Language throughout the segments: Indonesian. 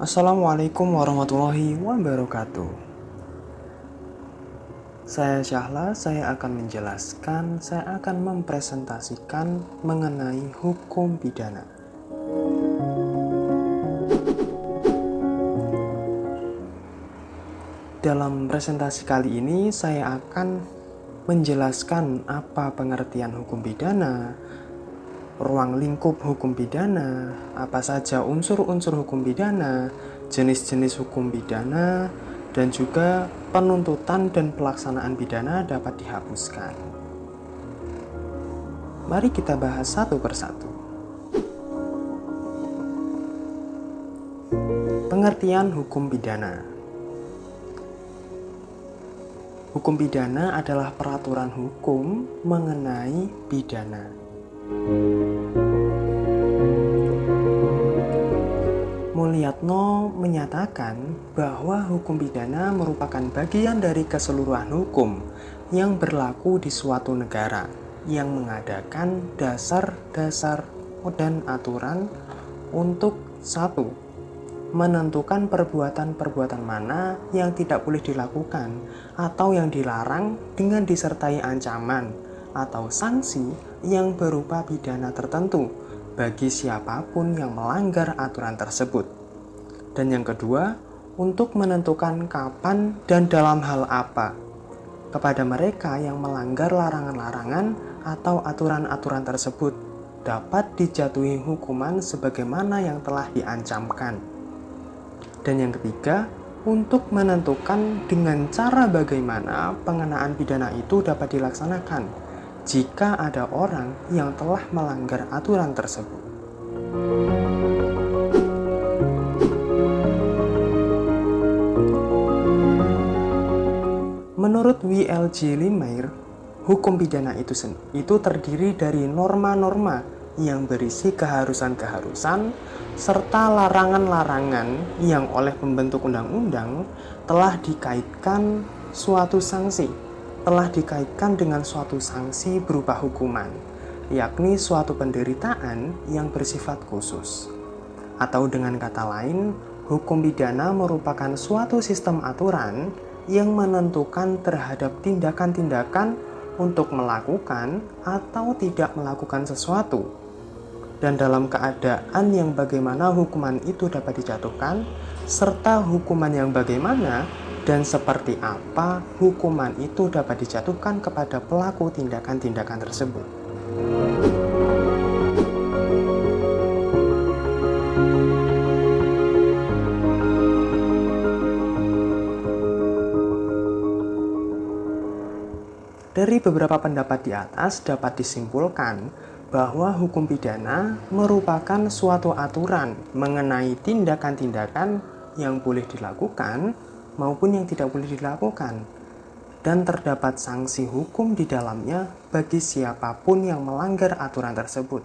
Assalamualaikum warahmatullahi wabarakatuh. Saya Syahla, saya akan mempresentasikan mengenai hukum pidana. Dalam presentasi kali ini, saya akan menjelaskan apa pengertian hukum pidana, ruang lingkup hukum pidana, apa saja unsur-unsur hukum pidana, jenis-jenis hukum pidana, dan juga penuntutan dan pelaksanaan pidana dapat dihapuskan. Mari kita bahas satu persatu. Pengertian hukum pidana. Hukum pidana adalah peraturan hukum mengenai pidana. Mulyatno menyatakan bahwa hukum pidana merupakan bagian dari keseluruhan hukum yang berlaku di suatu negara yang mengadakan dasar-dasar dan aturan untuk satu, menentukan perbuatan-perbuatan mana yang tidak boleh dilakukan atau yang dilarang dengan disertai ancaman atau sanksi yang berupa pidana tertentu bagi siapapun yang melanggar aturan tersebut. Dan yang kedua, untuk menentukan kapan dan dalam hal apa kepada mereka yang melanggar larangan-larangan atau aturan-aturan tersebut dapat dijatuhi hukuman sebagaimana yang telah diancamkan. Dan yang ketiga, untuk menentukan dengan cara bagaimana pengenaan pidana itu dapat dilaksanakan jika ada orang yang telah melanggar aturan tersebut. Menurut W.L.J. Lemire, hukum pidana itu terdiri dari norma-norma yang berisi keharusan-keharusan serta larangan-larangan yang oleh pembentuk undang-undang telah dikaitkan dengan suatu sanksi berupa hukuman, yakni suatu penderitaan yang bersifat khusus. Atau dengan kata lain, hukum pidana merupakan suatu sistem aturan yang menentukan terhadap tindakan-tindakan untuk melakukan atau tidak melakukan sesuatu. Dan dalam keadaan yang bagaimana hukuman itu dapat dijatuhkan, serta hukuman yang bagaimana dan seperti apa hukuman itu dapat dijatuhkan kepada pelaku tindakan-tindakan tersebut. Dari beberapa pendapat di atas dapat disimpulkan bahwa hukum pidana merupakan suatu aturan mengenai tindakan-tindakan yang boleh dilakukan maupun yang tidak boleh dilakukan, dan terdapat sanksi hukum di dalamnya bagi siapapun yang melanggar aturan tersebut,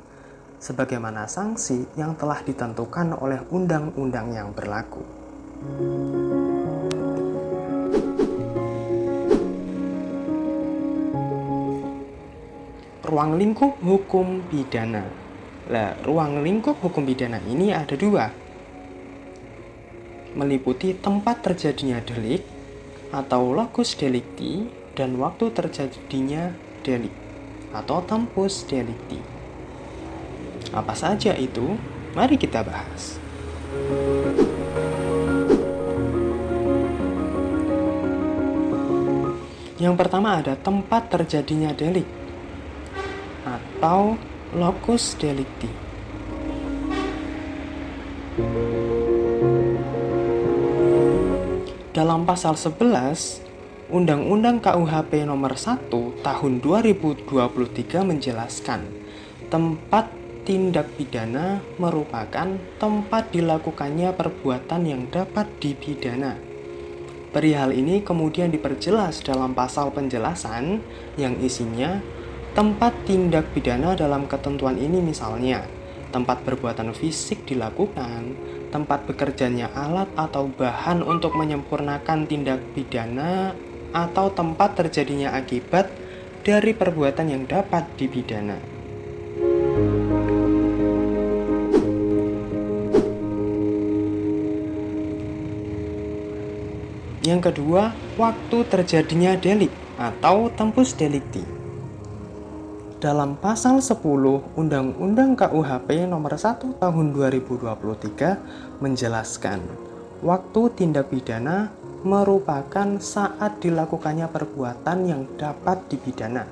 sebagaimana sanksi yang telah ditentukan oleh undang-undang yang berlaku. Ruang lingkup hukum pidana. Ruang lingkup hukum pidana ini ada dua, meliputi tempat terjadinya delik atau locus delicti dan waktu terjadinya delik atau tempus delicti. Apa saja itu? Mari kita bahas. Yang pertama ada tempat terjadinya delik atau locus delicti. Dalam pasal 11 Undang-Undang KUHP nomor 1 tahun 2023 menjelaskan tempat tindak pidana merupakan tempat dilakukannya perbuatan yang dapat dipidana. Perihal ini kemudian diperjelas dalam pasal penjelasan yang isinya tempat tindak pidana dalam ketentuan ini misalnya tempat perbuatan fisik dilakukan, tempat bekerjanya alat atau bahan untuk menyempurnakan tindak pidana, atau tempat terjadinya akibat dari perbuatan yang dapat dipidana. Yang kedua, waktu terjadinya delik atau tempus delicti. Dalam pasal 10 Undang-Undang KUHP nomor 1 tahun 2023 menjelaskan, waktu tindak pidana merupakan saat dilakukannya perbuatan yang dapat dipidana.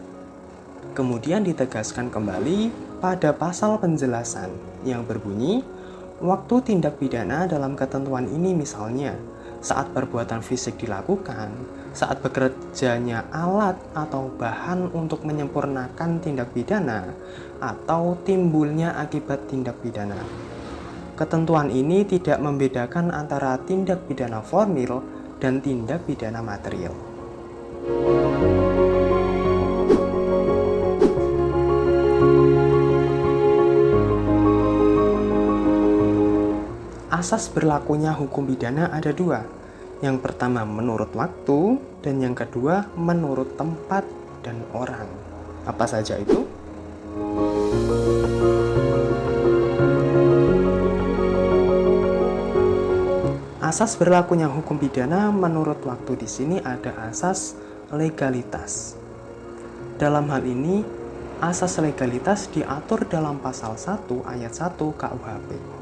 Kemudian ditegaskan kembali pada pasal penjelasan yang berbunyi, waktu tindak pidana dalam ketentuan ini misalnya saat perbuatan fisik dilakukan, saat bekerjanya alat atau bahan untuk menyempurnakan tindak pidana, atau timbulnya akibat tindak pidana. Ketentuan ini tidak membedakan antara tindak pidana formil dan tindak pidana material. Asas berlakunya hukum pidana ada dua. Yang pertama menurut waktu, dan yang kedua menurut tempat dan orang. Apa saja itu? Asas berlakunya hukum pidana menurut waktu di sini ada asas legalitas. Dalam hal ini, asas legalitas diatur dalam pasal 1 ayat 1 KUHP.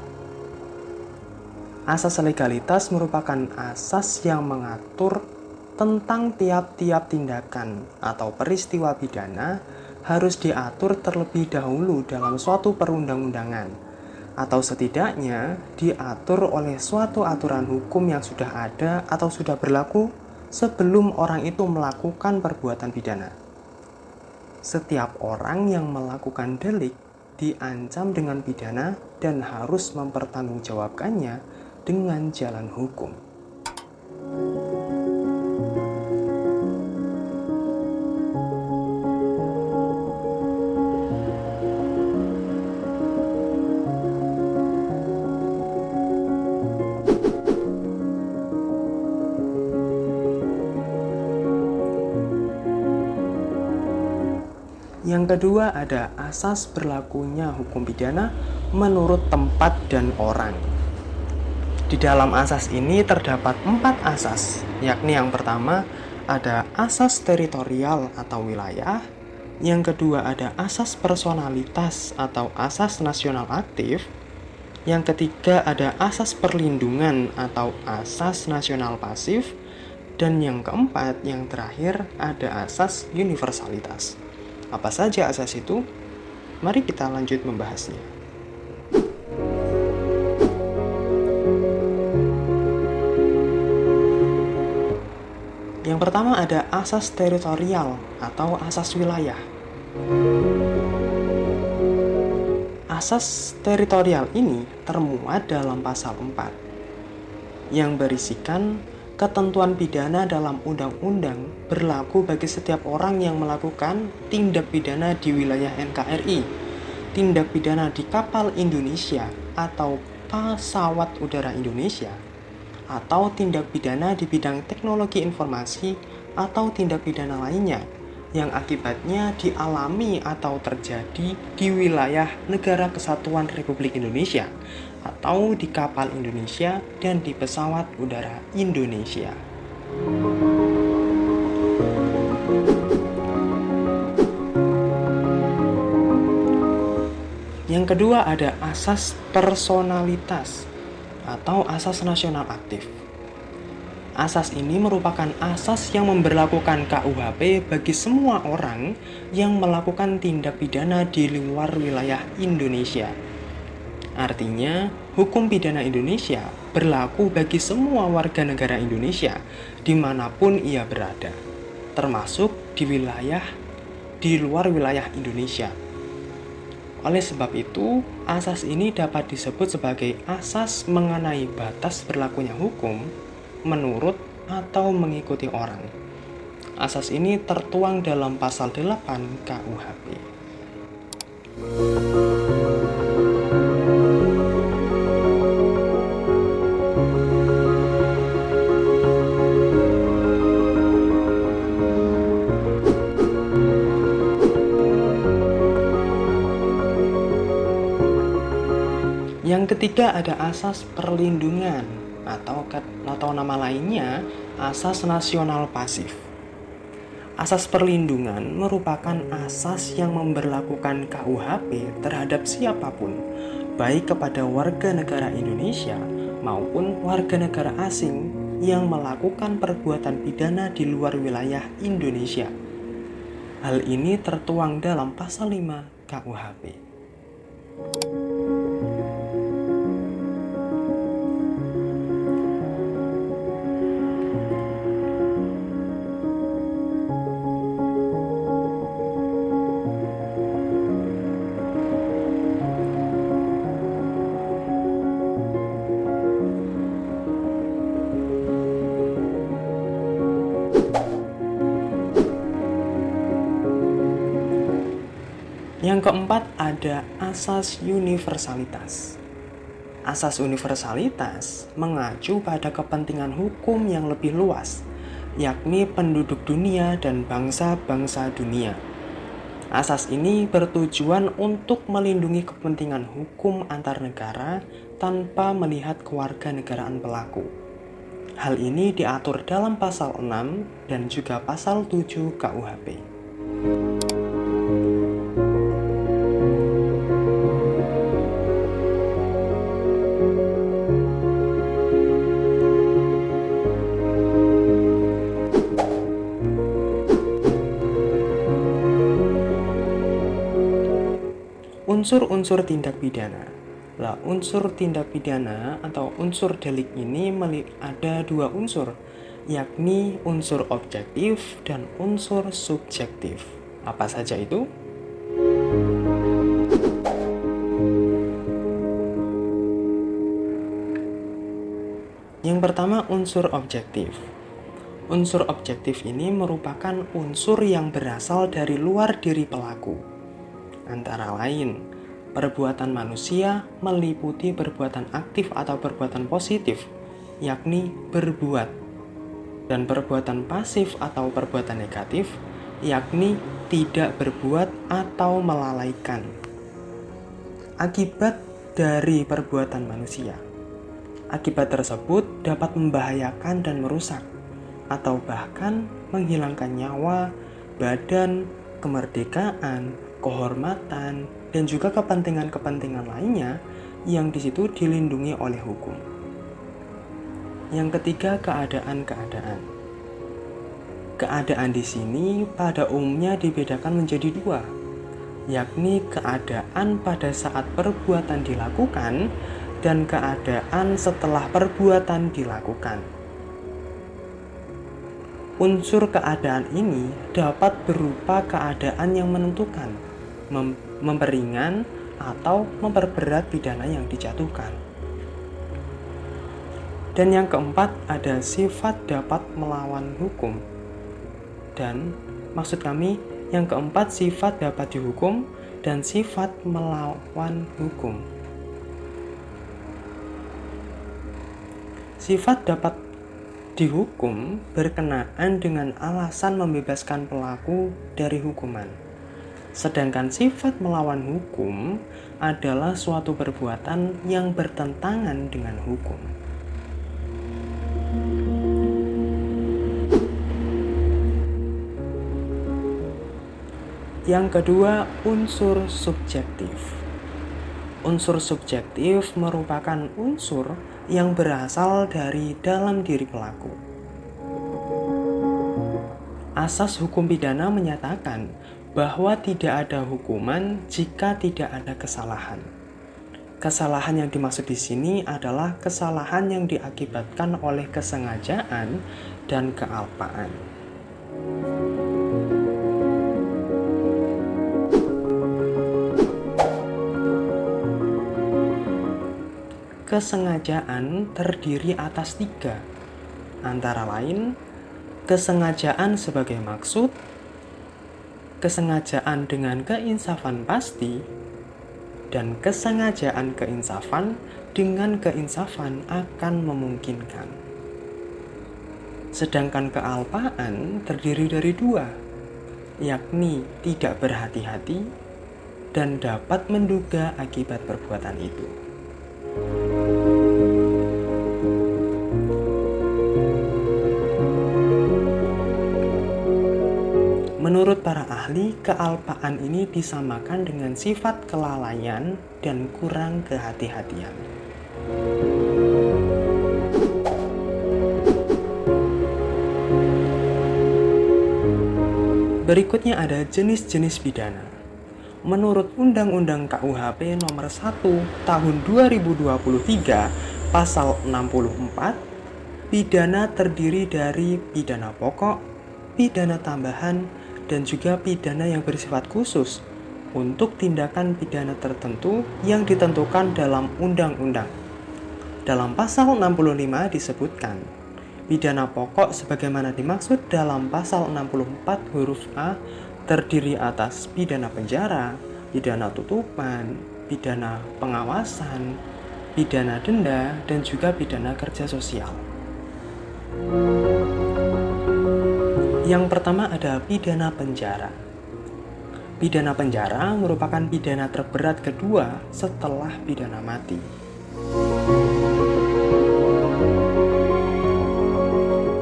Asas legalitas merupakan asas yang mengatur tentang tiap-tiap tindakan atau peristiwa pidana harus diatur terlebih dahulu dalam suatu perundang-undangan, atau setidaknya diatur oleh suatu aturan hukum yang sudah ada atau sudah berlaku sebelum orang itu melakukan perbuatan pidana. Setiap orang yang melakukan delik diancam dengan pidana dan harus mempertanggungjawabkannya dengan jalan hukum. Yang kedua ada asas berlakunya hukum pidana menurut tempat dan orang. Di dalam asas ini terdapat 4 asas, yakni yang pertama ada asas teritorial atau wilayah, yang kedua ada asas personalitas atau asas nasional aktif, yang ketiga ada asas perlindungan atau asas nasional pasif, dan yang keempat, yang terakhir ada asas universalitas. Apa saja asas itu? Mari kita lanjut membahasnya. Yang pertama ada asas teritorial atau asas wilayah. Asas teritorial ini termuat dalam pasal 4 yang berisikan ketentuan pidana dalam undang-undang berlaku bagi setiap orang yang melakukan tindak pidana di wilayah NKRI, tindak pidana di kapal Indonesia atau pesawat udara Indonesia, atau tindak pidana di bidang teknologi informasi atau tindak pidana lainnya yang akibatnya dialami atau terjadi di wilayah Negara Kesatuan Republik Indonesia atau di kapal Indonesia dan di pesawat udara Indonesia. Yang kedua ada asas personalitas atau asas nasional aktif. Asas ini merupakan asas yang memberlakukan KUHP bagi semua orang yang melakukan tindak pidana di luar wilayah Indonesia. Artinya, hukum pidana Indonesia berlaku bagi semua warga negara Indonesia dimanapun ia berada, termasuk di luar wilayah Indonesia. Oleh sebab itu, asas ini dapat disebut sebagai asas mengenai batas berlakunya hukum menurut atau mengikuti orang. Asas ini tertuang dalam pasal 8 KUHP. Yang ketiga ada asas perlindungan atau nama lainnya asas nasional pasif. Asas perlindungan merupakan asas yang memberlakukan KUHP terhadap siapapun, baik kepada warga negara Indonesia maupun warga negara asing yang melakukan perbuatan pidana di luar wilayah Indonesia. Hal ini tertuang dalam pasal 5 KUHP. Yang keempat ada asas universalitas. Asas universalitas mengacu pada kepentingan hukum yang lebih luas, yakni penduduk dunia dan bangsa-bangsa dunia. Asas ini bertujuan untuk melindungi kepentingan hukum antar negara tanpa melihat kewarganegaraan pelaku. Hal ini diatur dalam pasal 6 dan juga pasal 7 KUHP. Unsur-unsur tindak pidana. Unsur tindak pidana atau unsur delik ini ada dua unsur, yakni unsur objektif dan unsur subjektif. Apa saja itu? Yang pertama, unsur objektif. Unsur objektif ini merupakan unsur yang berasal dari luar diri pelaku. Antara lain, perbuatan manusia meliputi perbuatan aktif atau perbuatan positif, yakni berbuat, dan perbuatan pasif atau perbuatan negatif, yakni tidak berbuat atau melalaikan. Akibat dari perbuatan manusia. Akibat tersebut dapat membahayakan dan merusak, atau bahkan menghilangkan nyawa, badan, kemerdekaan, kehormatan, dan juga kepentingan-kepentingan lainnya yang di situ dilindungi oleh hukum. Yang ketiga, keadaan-keadaan. Keadaan di sini pada umumnya dibedakan menjadi dua, yakni keadaan pada saat perbuatan dilakukan dan keadaan setelah perbuatan dilakukan. Unsur keadaan ini dapat berupa keadaan yang menentukan, memperingan atau memperberat pidana yang dijatuhkan. Dan yang keempat ada sifat dapat melawan hukum. Dan maksud kami yang keempat sifat dapat dihukum dan sifat melawan hukum. Sifat dapat dihukum berkenaan dengan alasan membebaskan pelaku dari hukuman. Sedangkan sifat melawan hukum adalah suatu perbuatan yang bertentangan dengan hukum. Yang kedua, unsur subjektif. Unsur subjektif merupakan unsur yang berasal dari dalam diri pelaku. Asas hukum pidana menyatakan bahwa tidak ada hukuman jika tidak ada kesalahan. Kesalahan yang dimaksud di sini adalah kesalahan yang diakibatkan oleh kesengajaan dan kealpaan. Kesengajaan terdiri atas 3, antara lain kesengajaan sebagai maksud, kesengajaan dengan keinsafan pasti, dan kesengajaan keinsafan dengan keinsafan akan memungkinkan. Sedangkan kealpaan terdiri dari 2, yakni tidak berhati-hati dan dapat menduga akibat perbuatan itu. Menurut para ahli, kealpaan ini disamakan dengan sifat kelalaian dan kurang kehati-hatian. Berikutnya ada jenis-jenis pidana. Menurut Undang-Undang KUHP Nomor 1 Tahun 2023 Pasal 64, pidana terdiri dari pidana pokok, pidana tambahan, dan juga pidana yang bersifat khusus untuk tindakan pidana tertentu yang ditentukan dalam undang-undang. Dalam pasal 65 disebutkan, pidana pokok sebagaimana dimaksud dalam pasal 64 huruf A terdiri atas pidana penjara, pidana tutupan, pidana pengawasan, pidana denda, dan juga pidana kerja sosial. Yang pertama ada pidana penjara. Pidana penjara merupakan pidana terberat kedua setelah pidana mati.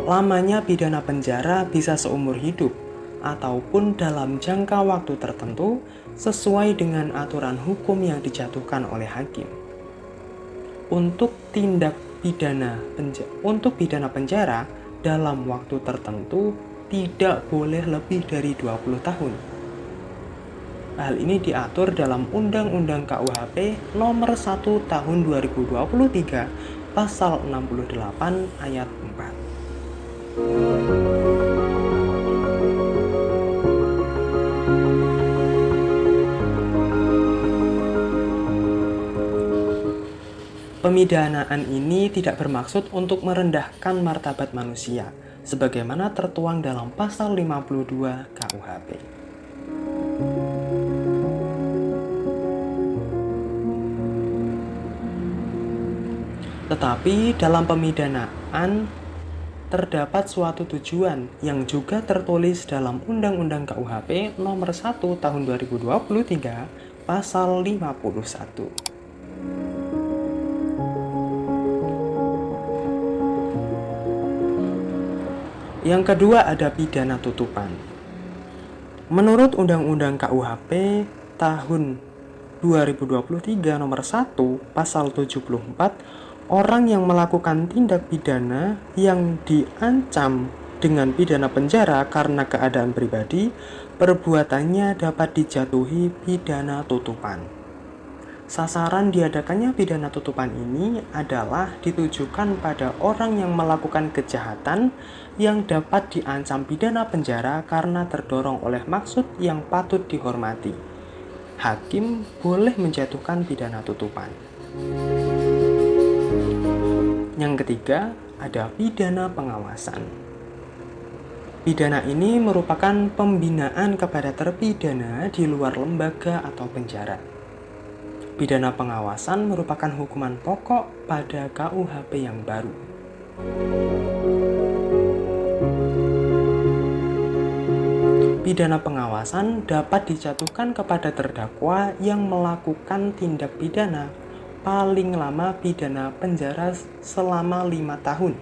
Lamanya pidana penjara bisa seumur hidup ataupun dalam jangka waktu tertentu sesuai dengan aturan hukum yang dijatuhkan oleh hakim. Untuk pidana penjara dalam waktu tertentu tidak boleh lebih dari 20 tahun. Hal ini diatur dalam Undang-Undang KUHP Nomor 1 Tahun 2023 Pasal 68 Ayat 4. Pemidanaan ini tidak bermaksud untuk merendahkan martabat manusia, sebagaimana tertuang dalam pasal 52 KUHP. Tetapi dalam pemidanaan terdapat suatu tujuan yang juga tertulis dalam Undang-Undang KUHP Nomor 1 Tahun 2023 Pasal 51. Yang kedua ada pidana tutupan. Menurut Undang-Undang KUHP tahun 2023 Nomor 1 Pasal 74, orang yang melakukan tindak pidana yang diancam dengan pidana penjara karena keadaan pribadi, perbuatannya dapat dijatuhi pidana tutupan. Sasaran diadakannya pidana tutupan ini adalah ditujukan pada orang yang melakukan kejahatan yang dapat diancam pidana penjara karena terdorong oleh maksud yang patut dihormati. Hakim boleh menjatuhkan pidana tutupan. Yang ketiga, ada pidana pengawasan. Pidana ini merupakan pembinaan kepada terpidana di luar lembaga atau penjara. Pidana pengawasan merupakan hukuman pokok pada KUHP yang baru. Pidana pengawasan dapat dijatuhkan kepada terdakwa yang melakukan tindak pidana paling lama pidana penjara selama 5 tahun.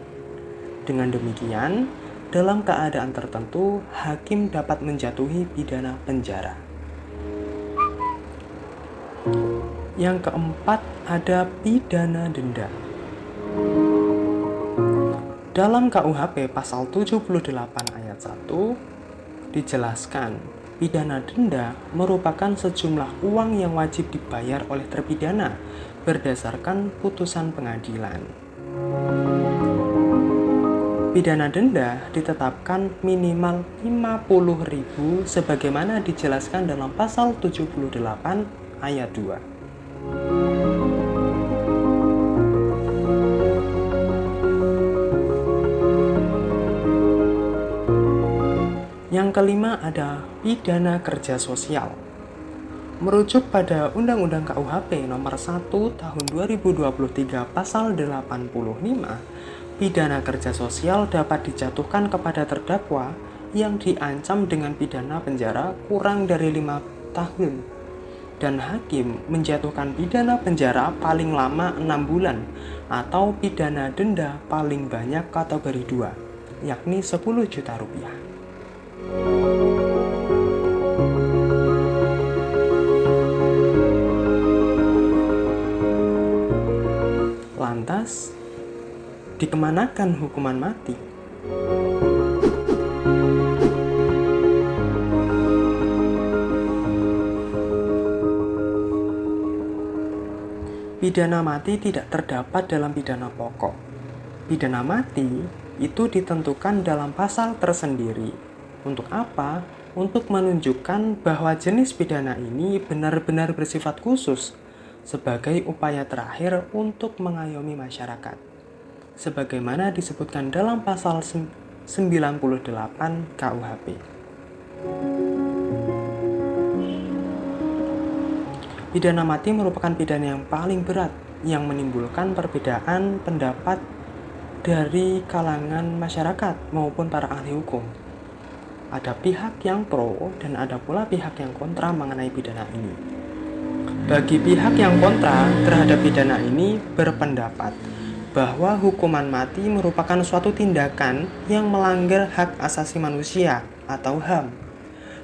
Dengan demikian, dalam keadaan tertentu, hakim dapat menjatuhi pidana penjara. Yang keempat ada pidana denda. Dalam KUHP pasal 78 ayat 1 dijelaskan, pidana denda merupakan sejumlah uang yang wajib dibayar oleh terpidana berdasarkan putusan pengadilan. Pidana denda ditetapkan minimal 50.000 sebagaimana dijelaskan dalam pasal 78 ayat 2. Yang kelima ada pidana kerja sosial. Merujuk pada Undang-Undang KUHP Nomor 1 Tahun 2023 Pasal 85, pidana kerja sosial dapat dijatuhkan kepada terdakwa yang diancam dengan pidana penjara kurang dari 5 tahun. Dan hakim menjatuhkan pidana penjara paling lama 6 bulan atau pidana denda paling banyak kategori 2, yakni 10 juta rupiah. Dikemanakan hukuman mati? Pidana mati tidak terdapat dalam pidana pokok. Pidana mati itu ditentukan dalam pasal tersendiri. Untuk apa? Untuk menunjukkan bahwa jenis pidana ini benar-benar bersifat khusus sebagai upaya terakhir untuk mengayomi masyarakat. Sebagaimana disebutkan dalam pasal 98 KUHP. Pidana mati merupakan pidana yang paling berat yang menimbulkan perbedaan pendapat dari kalangan masyarakat maupun para ahli hukum. Ada pihak yang pro dan ada pula pihak yang kontra mengenai pidana ini. Bagi pihak yang kontra terhadap pidana ini berpendapat bahwa hukuman mati merupakan suatu tindakan yang melanggar hak asasi manusia atau HAM.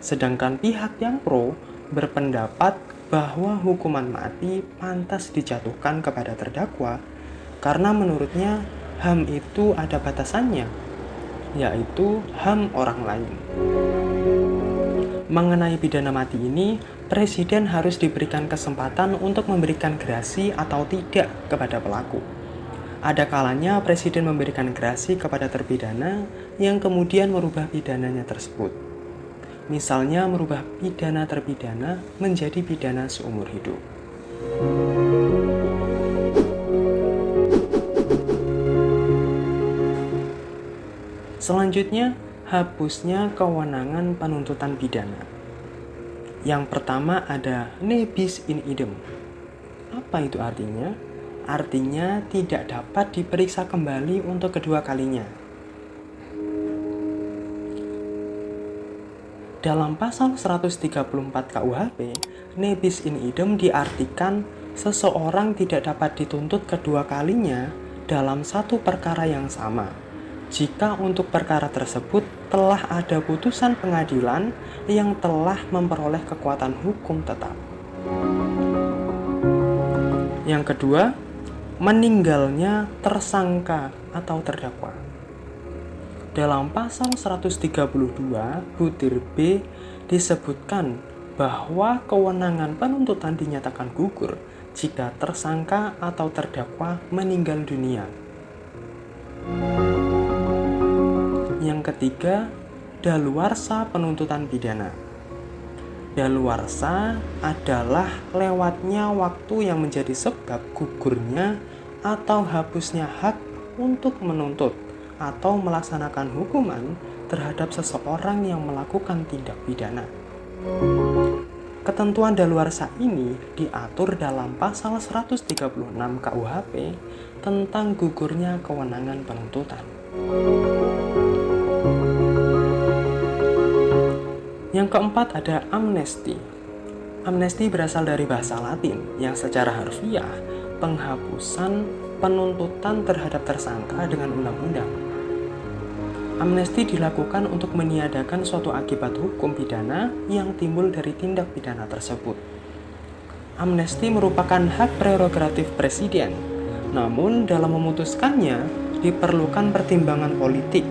Sedangkan pihak yang pro berpendapat bahwa hukuman mati pantas dijatuhkan kepada terdakwa karena menurutnya HAM itu ada batasannya, yaitu HAM orang lain. Mengenai pidana mati ini, Presiden harus diberikan kesempatan untuk memberikan gerasi atau tidak kepada pelaku. Ada kalanya Presiden memberikan gerasi kepada terpidana yang kemudian merubah pidananya tersebut. Misalnya merubah pidana terpidana menjadi pidana seumur hidup. Selanjutnya, hapusnya kewenangan penuntutan pidana. Yang pertama ada ne bis in idem. Apa itu artinya? Artinya tidak dapat diperiksa kembali untuk kedua kalinya. Dalam pasal 134 KUHP, ne bis in idem diartikan seseorang tidak dapat dituntut kedua kalinya dalam satu perkara yang sama, jika untuk perkara tersebut telah ada putusan pengadilan yang telah memperoleh kekuatan hukum tetap. Yang kedua, meninggalnya tersangka atau terdakwa. Dalam pasal 132 butir B disebutkan bahwa kewenangan penuntutan dinyatakan gugur jika tersangka atau terdakwa meninggal dunia. Yang ketiga, daluarsa penuntutan pidana. Daluarsa adalah lewatnya waktu yang menjadi sebab gugurnya atau hapusnya hak untuk menuntut atau melaksanakan hukuman terhadap seseorang yang melakukan tindak pidana. Ketentuan daluarsa ini diatur dalam pasal 136 KUHP tentang gugurnya kewenangan penuntutan. Yang keempat ada amnesti. Amnesti berasal dari bahasa Latin yang secara harfiah penghapusan penuntutan terhadap tersangka dengan undang-undang. Amnesti dilakukan untuk meniadakan suatu akibat hukum pidana yang timbul dari tindak pidana tersebut. Amnesti merupakan hak prerogatif Presiden, namun dalam memutuskannya diperlukan pertimbangan politik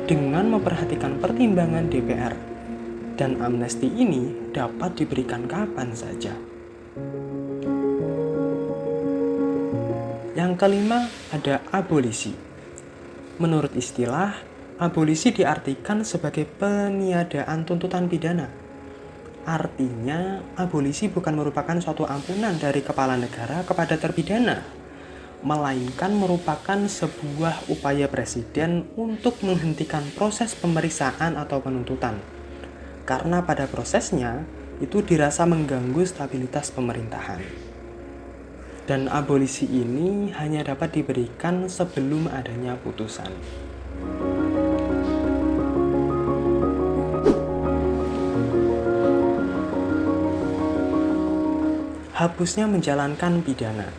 dengan memperhatikan pertimbangan DPR. Dan amnesti ini dapat diberikan kapan saja. Yang kelima ada abolisi. Menurut istilah, abolisi diartikan sebagai peniadaan tuntutan pidana. Artinya, abolisi bukan merupakan suatu ampunan dari kepala negara kepada terpidana, melainkan merupakan sebuah upaya Presiden untuk menghentikan proses pemeriksaan atau penuntutan. Karena pada prosesnya, itu dirasa mengganggu stabilitas pemerintahan. Dan abolisi ini hanya dapat diberikan sebelum adanya putusan. Hapusnya menjalankan pidana.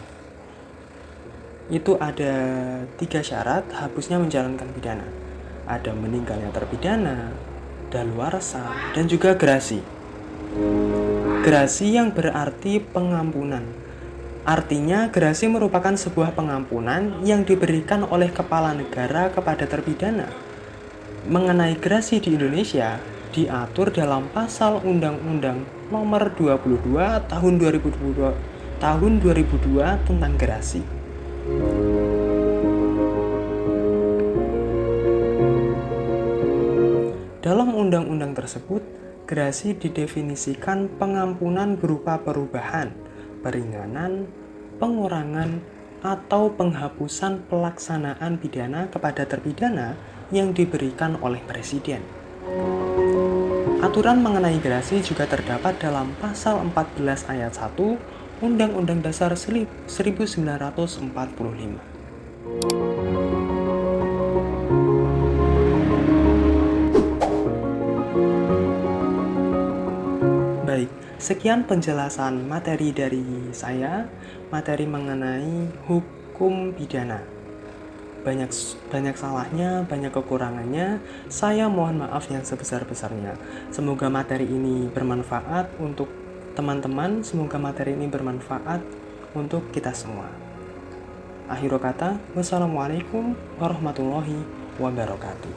Itu ada 3 syarat hapusnya menjalankan pidana. Ada meninggalnya terpidana, daluarsa, dan juga gerasi. Gerasi yang berarti pengampunan. Artinya, gerasi merupakan sebuah pengampunan yang diberikan oleh kepala negara kepada terpidana. Mengenai gerasi di Indonesia, diatur dalam pasal Undang-Undang Nomor 22 Tahun 2002 tentang gerasi. Dalam undang-undang tersebut, gerasi didefinisikan pengampunan berupa perubahan, peringanan, pengurangan, atau penghapusan pelaksanaan pidana kepada terpidana yang diberikan oleh Presiden. Aturan mengenai gerasi juga terdapat dalam pasal 14 ayat 1 Undang-Undang Dasar 1945. Baik, sekian penjelasan materi dari saya, materi mengenai hukum pidana. Banyak salahnya, banyak kekurangannya. Saya mohon maaf yang sebesar-besarnya. Semoga materi ini bermanfaat untuk teman-teman, semoga materi ini bermanfaat untuk kita semua. Akhirul kata, wassalamualaikum warahmatullahi wabarakatuh.